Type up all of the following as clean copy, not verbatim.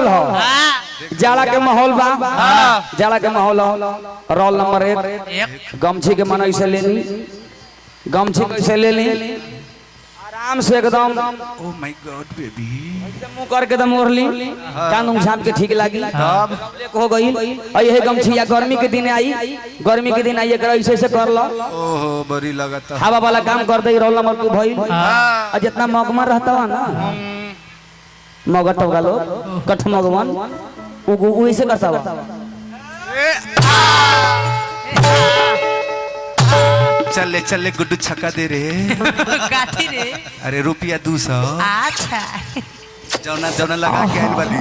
माहौल हो, जाड़ा के माहौल बा, जाड़ा के माहौल हो। रोल नंबर 1 गमछी के मन ऐसे लेनी, गमछी कैसे ले ली आराम से एकदम। ओह माय गॉड बेबी, मुंह करके दम ओढ़ ली, कान उम झाप के ठीक लगी हो गई। यही गमछी या गर्मी के दिन आई, गर्मी के दिन आई ऐसे ऐसे कर लो। ओहो बड़ी लगता हवा वाला काम कर दे। रोल नंबर 2 भइल। और जितना मगमा रहता है ना, मगट होगा लोग कठ मगवन वैसे करता हुआ। चले चले गुड्डू छक्का दे रे काठी रे। अरे रुपया 200 अच्छा जौना जौना लगा के आइल वाली।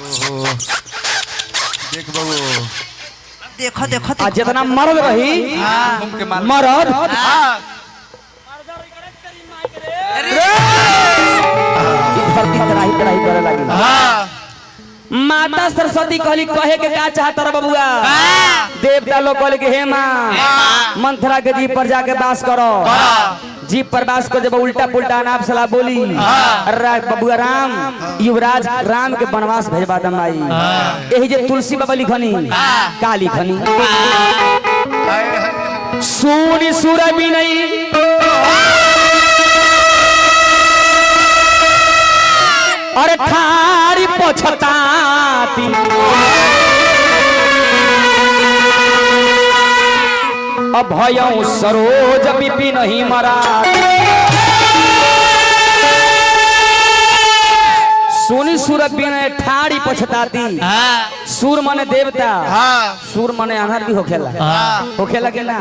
ओहो देख बाबू, देखो देखो आज जितना मर्द रही मर्द धरती तराही तराही करे लगी। माता सरस्वती कहली कहे के का चाहता रे बबुआ? देवता लोग कहले कि हे माँ मंथरा के जीप पर जाके बास करो। जीप पर बास को जब उल्टा पुल्टा अनाप सलाह बोली, बबुआ राम युवराज राम के वनवास भेजवा दमाई। यही जे तुलसी बाबा लिखनी का लिखनी, सुनी सुर भी नहीं अरे थारी पछताती, अभयं सरोज बिपिन नहीं मरा। सुनी सुर बिन ठाड़ी पछताती। सूर माने देवता, सूर माने अनहर भी होखेला, होखेला के ना।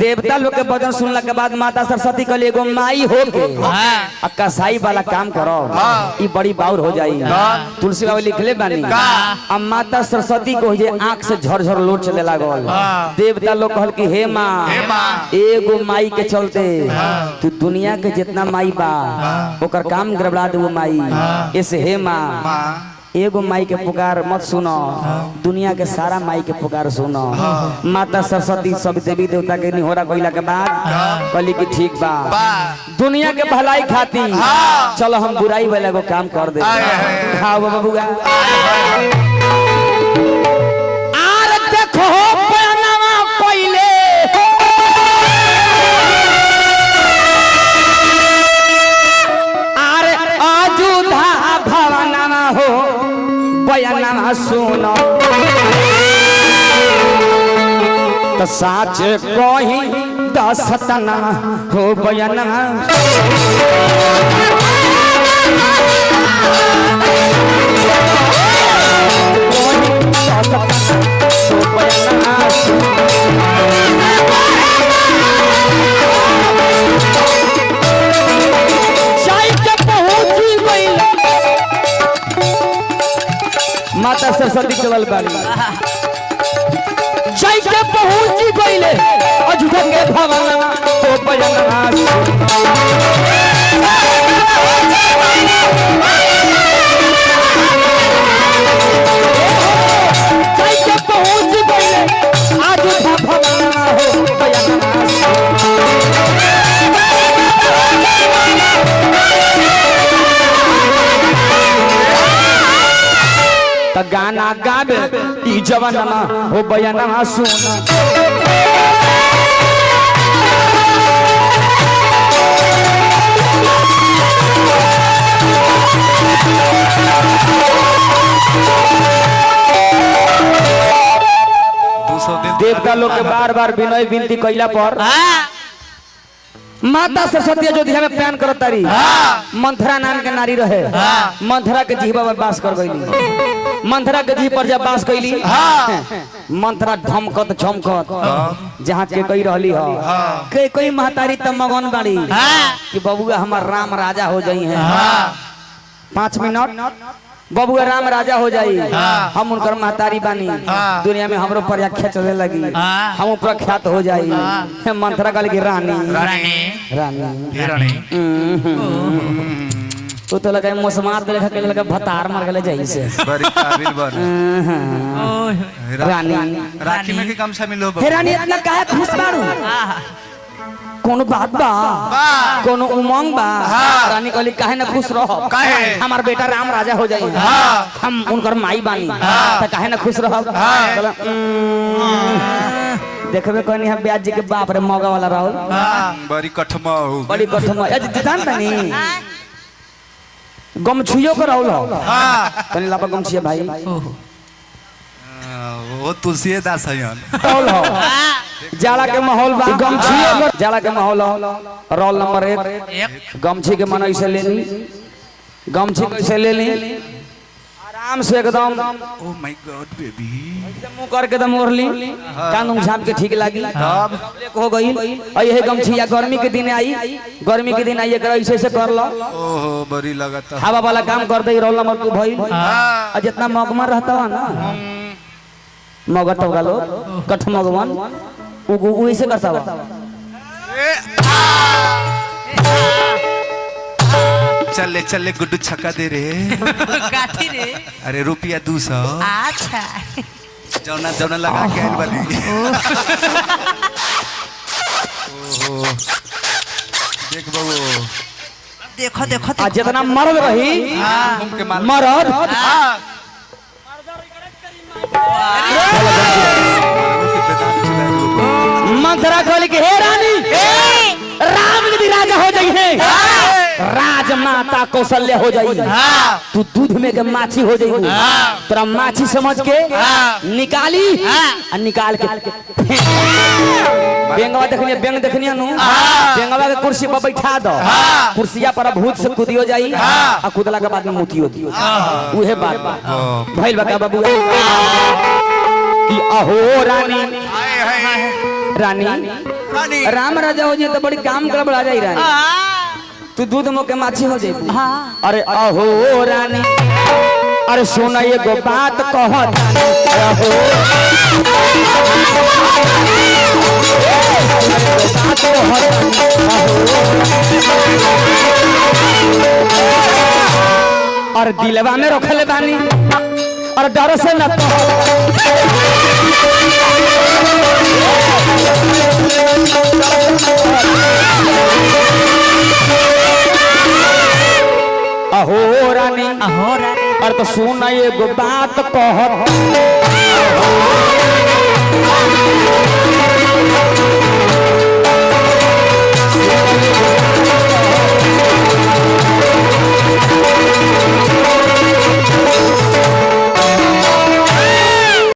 देवता लोग के वचन सुनला के बाद माता सरस्वती कहली एगो माई होके आ कसाई वाला काम करो, ई बड़ी बाउर हो जाई। तुलसी बाबा लिखले बानी, अब माता सरस्वती को जे आंख से झरझर लोट चले लागल। देवता लोग कहल कि हे माँ एगो माई के चलते तू दुनिया के जितना माई बा ओकर काम गड़बड़ा दे। वो माई ऐसे हे माँ एगो माई के पुकार मत सुनो, दुनिया के सारा माई के पुकार सुनो। माता सरस्वती सब देवी देवता के निहोरा कइला के बाद कहली कि ठीक बा, दुनिया के भलाई खाती चलो हम बुराई वाला एगो काम कर दे। हाँ बबुआ आर देखो पयनामा कइले आरे अजुधा भवनमा हो बयानमा सुनो तो साच कही दसतना हो बयानमा। माता सरस्वती चलल बाड़ी जय के पहुंची गइले अजुधा के भवनमा हो बयानमा। जय के पहुंची गइले अजुधा भवनमा हो बयानमा। त गाना गावे ई जवानमा हो बयानमा सुनो। देवता लोग के बार बार विनय विनती कइला पर माता सरस्वती अयोध्या में प्लान करत तारी। मंथरा नाम के नारी रहे, मंथरा के जीवा में बास कर गईली। मंथरा के जीव पर जब बास कैली मंथरा धमकत झमकत जहाँ के कही रहली हो के कोई महतारी तब मगन बाड़ी कि बबुआ हमार राम राजा हो जाई है। 5 मिनट बबुआ राम राजा हो जाई, हम उनकर महतारी बानी, दुनिया में हमरो प्रख्यात चले लगी, हम प्रख्यात हो जाई। मंथरा कहल की रानी रानी रानी तो तो लगा मौसमात के लेखा के लगा भतार मर गले जाई से बड़ी काबिल बन। रानी राखी में के काम शामिल हो। हे रानी इतना काहे खुश बारू? कोनो बात बा कोनो उमंग बा रानी कहली काहे ना खुश रहो काहे? हमार बेटा राम राजा हो जाई हम उनकर माई बानी त काहे ना खुश रहो देखबे कहनी हम ब्याज जी के बाप रे मौगा वाला राहुल बड़ी कठमा हो बड़ी कठमा जानता नहीं गमछुइयो को राहुल हो तनी लापा गमछिया भाई वो तुलसीदास है राहुल हो जाड़ा के माहौल बा गमछियो को जाड़ा के माहौल हो रोल नंबर 1 गमछी के मन ऐसे ले ली गमछी कैसे ले ली आराम से एकदम ओ माय गॉड बेबी मुंह करके दम ओढ़ ली कान उम झाप के ठीक लागी तब हो गई और यही गमछिया गर्मी के दिन आई गर्मी के दिन आई एकरा ऐसे ऐसे कर लो ओहो बड़ी लगता हवा वाला काम कर दे रोल नंबर 2 भइल और जितना मगमर रहता है ना मगर टोगा लो कठ मगवन उ ऐसे करता हुआ चले चले गुड्डू छक्का दे रे काठी रे अरे रुपया 200 अच्छा जौना जौना लगा के आइल वाली ओहो देख बाबू देखो देखो आ जितना मर्द रही घूम के माल मर्द मंत्रा कहली कि हे रानी राम यदि राजा हो जाई है राजमाता कौशल्या हो जाई तू दूध में के माछी हो जाई तोरा माछी समझ के निकाली और निकाल के बेंगवा देखनी बेंग देखनी नु बेंगवा के कुर्सी पर बैठा दो कुर्सिया पर भूत से कूदियो जाई आ कूदला के बाद में मुती होती उहे बात भइल बा का बाबू कि अहो रानी रानी राम राजा हो जाए तो बड़ी काम गड़बड़ा जाई रानी तू दूध मो के माछी हो जाए अरे अहो रानी अरे सुना ये गो बात कहत अहो और दिलवा में रखले बानी और डर से न अहो रानी और तो सुना ये गो बात कहत